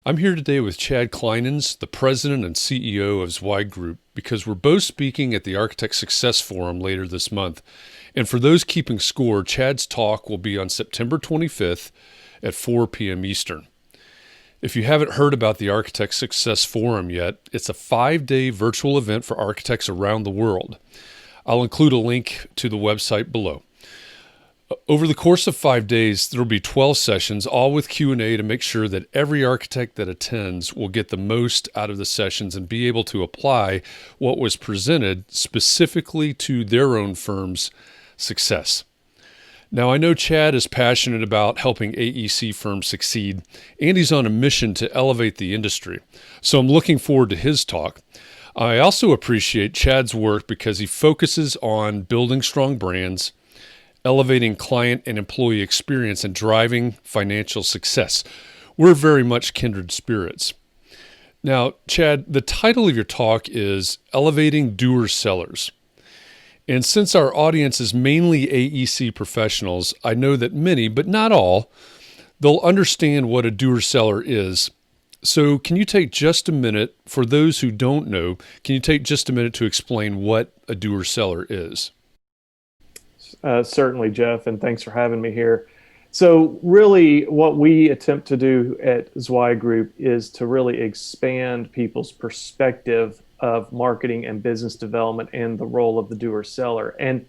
I'm here today with Chad Clinehens, the president and CEO of Zweig Group, because we're both speaking at the Architect Success Forum later this month. And for those keeping score, Chad's talk will be on September 25th at 4 p.m. Eastern. If you haven't heard about the Architect Success Forum yet, it's a 5-day virtual event for architects around the world. I'll include a link to the website below. Over the course of 5 days, there will be 12 sessions, all with Q&A to make sure that every architect that attends will get the most out of the sessions and be able to apply what was presented specifically to their own firm's success. Now, I know Chad is passionate about helping AEC firms succeed, and he's on a mission to elevate the industry. So I'm looking forward to his talk. I also appreciate Chad's work because he focuses on building strong brands, elevating client and employee experience, and driving financial success. We're very much kindred spirits. Now, Chad, the title of your talk is Elevating Doer-Sellers. And since our audience is mainly AEC professionals, I know that many, but not all, they'll understand what a doer-seller is. So can you take just a minute, for those who don't know, can you take just a minute to explain what a doer-seller is? Certainly, Jeff, and thanks for having me here. So really what we attempt to do at Zweig Group is to really expand people's perspective of marketing and business development and the role of the doer seller, and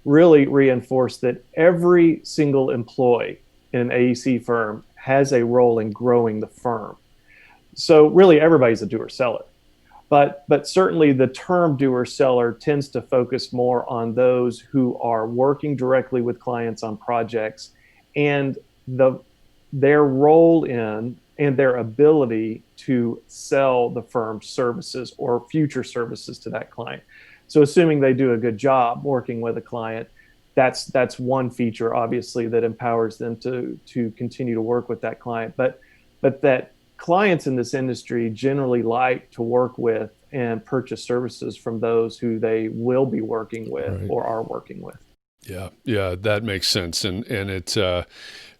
really reinforce that every single employee in an AEC firm has a role in growing the firm. So really everybody's a doer seller. But certainly the term doer seller tends to focus more on those who are working directly with clients on projects, and their role in and their ability to sell the firm's services or future services to that client. So assuming they do a good job working with a client, that's one feature obviously that empowers them to continue to work with that client. But that clients in this industry generally like to work with and purchase services from those who they will be working with Right. or are working with. Yeah, that makes sense. And it's, I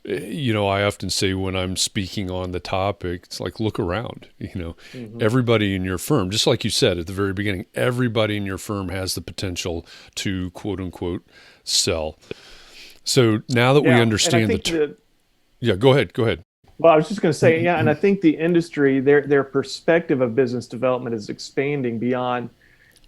often say when I'm speaking on the topic, it's like, look around, Mm-hmm. everybody in your firm, just like you said at the very beginning, everybody in your firm has the potential to quote unquote sell. So now that we Yeah, and I understand think that yeah, go ahead. well, I was just going to say, yeah, and I think the industry, their perspective of business development is expanding beyond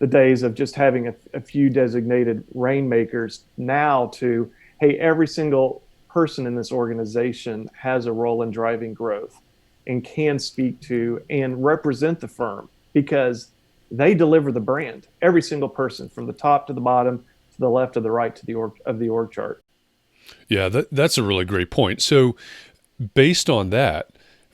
the days of just having a few designated rainmakers now to, hey, every single person in this organization has a role in driving growth and can speak to and represent the firm because they deliver the brand. Every single person from the top to the bottom, to the left, to the right, to the org chart. Yeah, that's a really great point. So based on that,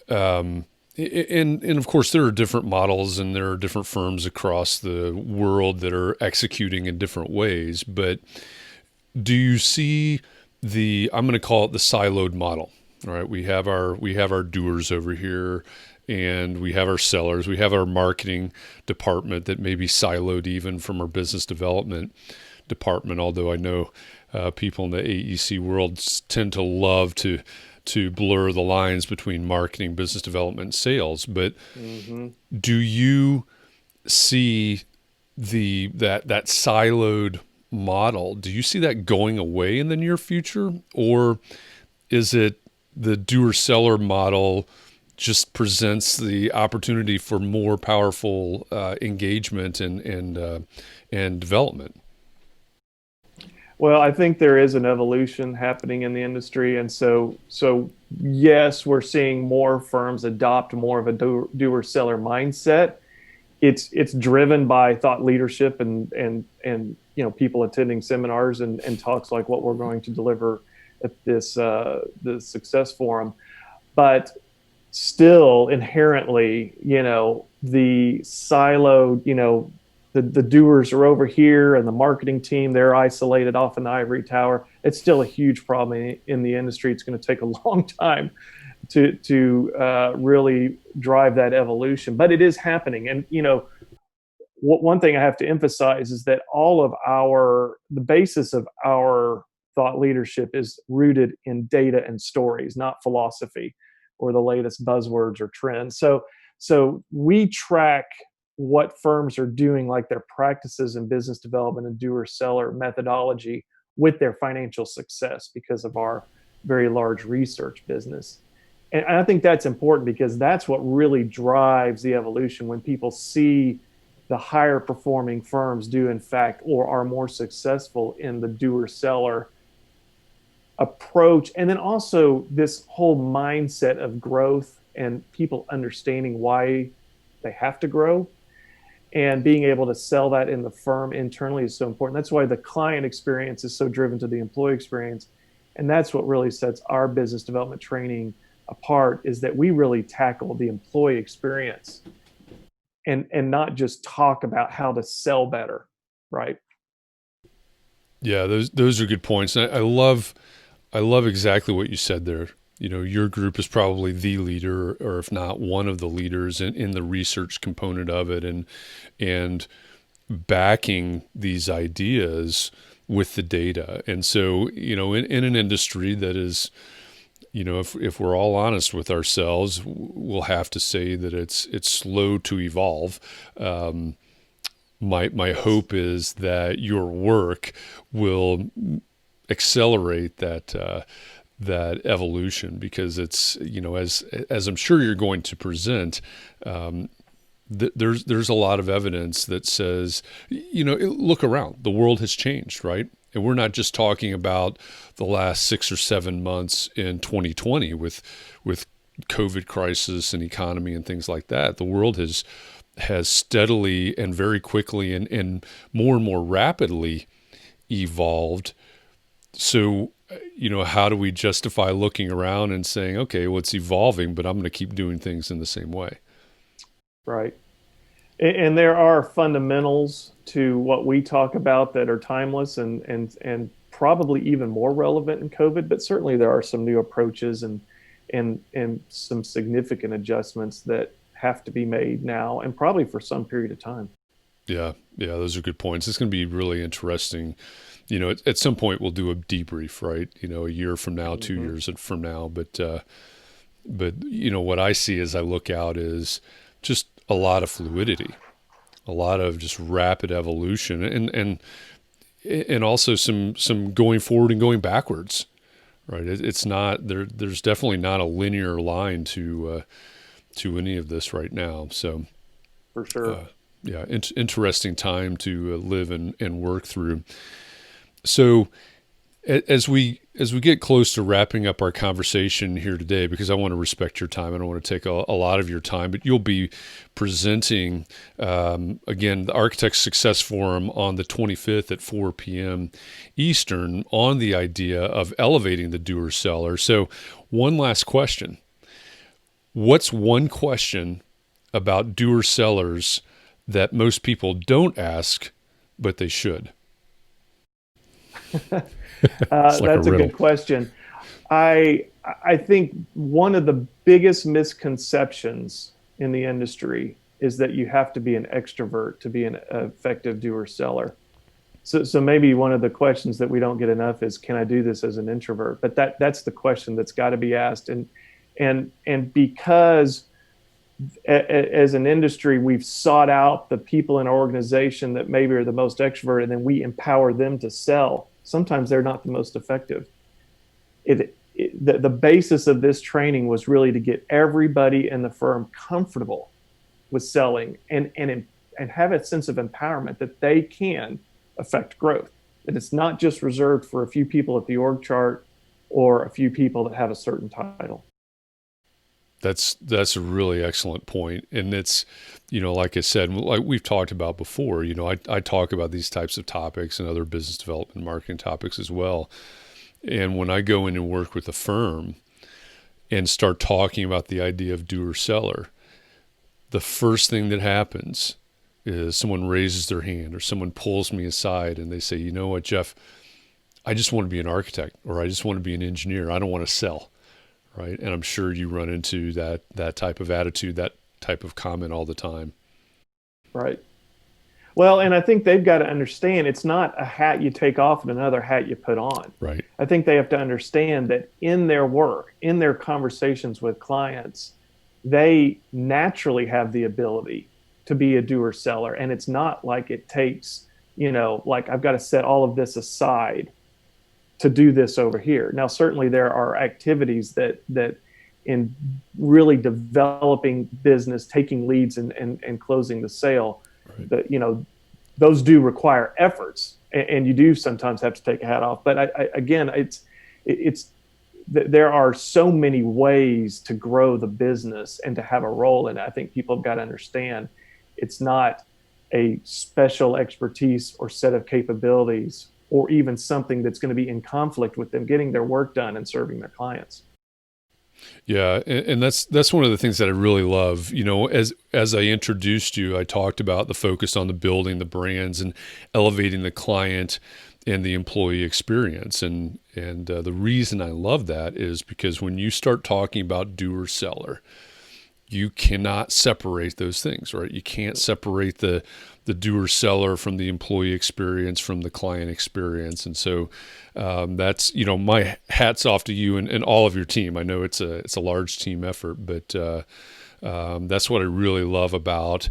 and of course there are different models and there are different firms across the world that are executing in different ways. But do you see I'm going to call it the siloed model? All right, we have our doers over here, and we have our sellers. We have our marketing department that may be siloed even from our business development department. Although I know people in the AEC world tend to love to blur the lines between marketing, business development, and sales. But Mm-hmm. do you see that siloed model? Do you see that going away in the near future, or is it the doer seller model just presents the opportunity for more powerful engagement and development? Well, I think there is an evolution happening in the industry, and so yes, we're seeing more firms adopt more of a doer seller mindset. It's driven by thought leadership and people attending seminars and talks like what we're going to deliver at the Success Forum, but still inherently, the siloed, the doers are over here and the marketing team, they're isolated off in the ivory tower. It's still a huge problem in the industry. It's going to take a long time to really drive that evolution, but it is happening. And one thing I have to emphasize is that the basis of our thought leadership is rooted in data and stories, not philosophy. or the latest buzzwords or trends. So we track what firms are doing, like their practices in business development and doer-seller methodology with their financial success because of our very large research business. And I think that's important because that's what really drives the evolution when people see the higher performing firms do, in fact, or are more successful in the doer-seller approach. And then also this whole mindset of growth and people understanding why they have to grow and being able to sell that in the firm internally is so important. That's why the client experience is so driven to the employee experience. And that's what really sets our business development training apart, is that we really tackle the employee experience and not just talk about how to sell better, right? Yeah, those are good points. And I love exactly what you said there. You know, your group is probably the leader, or if not one of the leaders in the research component of it, and backing these ideas with the data. And so, you know, in an industry that is, you know, if we're all honest with ourselves, we'll have to say that it's slow to evolve. My hope is that your work will accelerate that evolution, because it's, you know, as I'm sure you're going to present, there's a lot of evidence that says, you know, look around, the world has changed, right? And we're not just talking about the last 6 or 7 months in 2020 with COVID crisis and economy and things like that. The world has steadily and very quickly and more rapidly evolved. So, you know, how do we justify looking around and saying, okay, well, it's evolving, but I'm going to keep doing things in the same way? Right. And there are fundamentals to what we talk about that are timeless and probably even more relevant in COVID, but certainly there are some new approaches and some significant adjustments that have to be made now and probably for some period of time. Yeah, those are good points. It's going to be really interesting. You know, at some point we'll do a debrief, right? You know, a year from now, 2 years from now. But you know, what I see as I look out is just a lot of fluidity, a lot of just rapid evolution, and also some going forward and going backwards, right? It's not there. There's definitely not a linear line to any of this right now. So, For sure. yeah, interesting time to live and work through. So, as we get close to wrapping up our conversation here today, because I want to respect your time, I don't want to take a lot of your time, but you'll be presenting again the Architect Success Forum on the 25th at 4 p.m. Eastern on the idea of elevating the doer-seller. So, one last question: what's one question about doer-sellers that most people don't ask, but they should? It's like That's a a riddle. good question. I think one of the biggest misconceptions in the industry is that you have to be an extrovert to be an effective doer seller. So maybe one of the questions that we don't get enough is, can I do this as an introvert? But that's the question that's got to be asked. And because as an industry, we've sought out the people in our organization that maybe are the most extroverted, and then we empower them to sell. Sometimes they're not the most effective. The basis of this training was really to get everybody in the firm comfortable with selling and have a sense of empowerment that they can affect growth. That it's not just reserved for a few people at the org chart or a few people that have a certain title. That's a really excellent point. And it's, you know, like I said, like we've talked about before, you know, I talk about these types of topics and other business development marketing topics as well. And when I go in and work with a firm and start talking about the idea of doer seller, the first thing that happens is someone raises their hand or someone pulls me aside and they say, you know what, Jeff, I just want to be an architect, or I just want to be an engineer. I don't want to sell. Right. And I'm sure you run into that type of attitude, that type of comment all the time. Right. Well, and I think they've got to understand it's not a hat you take off and another hat you put on. Right. I think they have to understand that in their work, in their conversations with clients, they naturally have the ability to be a doer seller. And it's not like it takes, like I've got to set all of this aside to do this over here. Now, certainly there are activities that in really developing business, taking leads and closing the sale, Right. that those do require efforts, and you do sometimes have to take a hat off. But again, it's there are so many ways to grow the business and to have a role in it. I think people have got to understand it's not a special expertise or set of capabilities or even something that's going to be in conflict with them getting their work done and serving their clients. Yeah, and that's one of the things that I really love. As I introduced you, I talked about the focus on the building the brands and elevating the client and the employee experience. And the reason I love that is because when you start talking about doer seller, you cannot separate those things, right? You can't separate the doer seller from the employee experience from the client experience. And so that's, my hat's off to you and all of your team. I know it's a large team effort, but that's what I really love about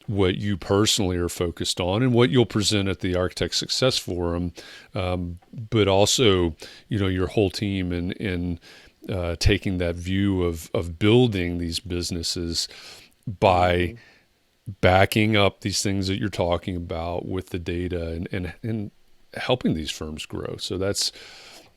what you personally are focused on and what you'll present at the Architect Success Forum, but also, your whole team in taking that view of building these businesses by backing up these things that you're talking about with the data and helping these firms grow. So that's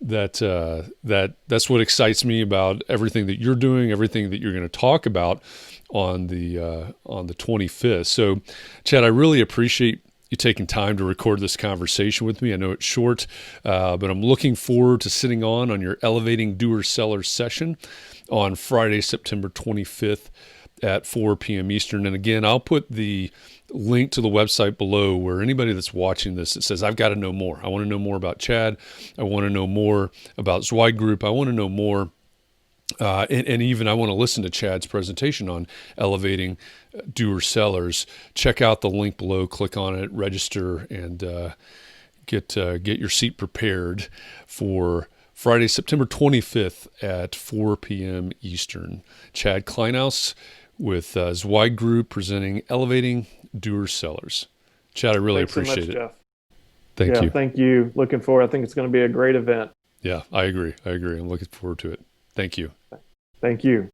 what excites me about everything that you're doing, everything that you're going to talk about on the 25th. So, Chad, I really appreciate you taking time to record this conversation with me. I know it's short, but I'm looking forward to sitting on your Elevating Doer Seller session on Friday, September 25th at 4 p.m. Eastern. And again, I'll put the link to the website below where anybody that's watching this that says, I've got to know more. I want to know more about Chad. I want to know more about Zweig Group. I want to know more. And even I want to listen to Chad's presentation on elevating doer sellers. Check out the link below, click on it, register, and get your seat prepared for Friday, September 25th at 4 p.m. Eastern. Chad Clinehens with Zweig Group presenting Elevating Doer Sellers. Chad, I really Thanks appreciate so much, it. Jeff. Thank you. Thank you. Looking forward. I think it's going to be a great event. Yeah, I agree. I'm looking forward to it. Thank you. Thank you.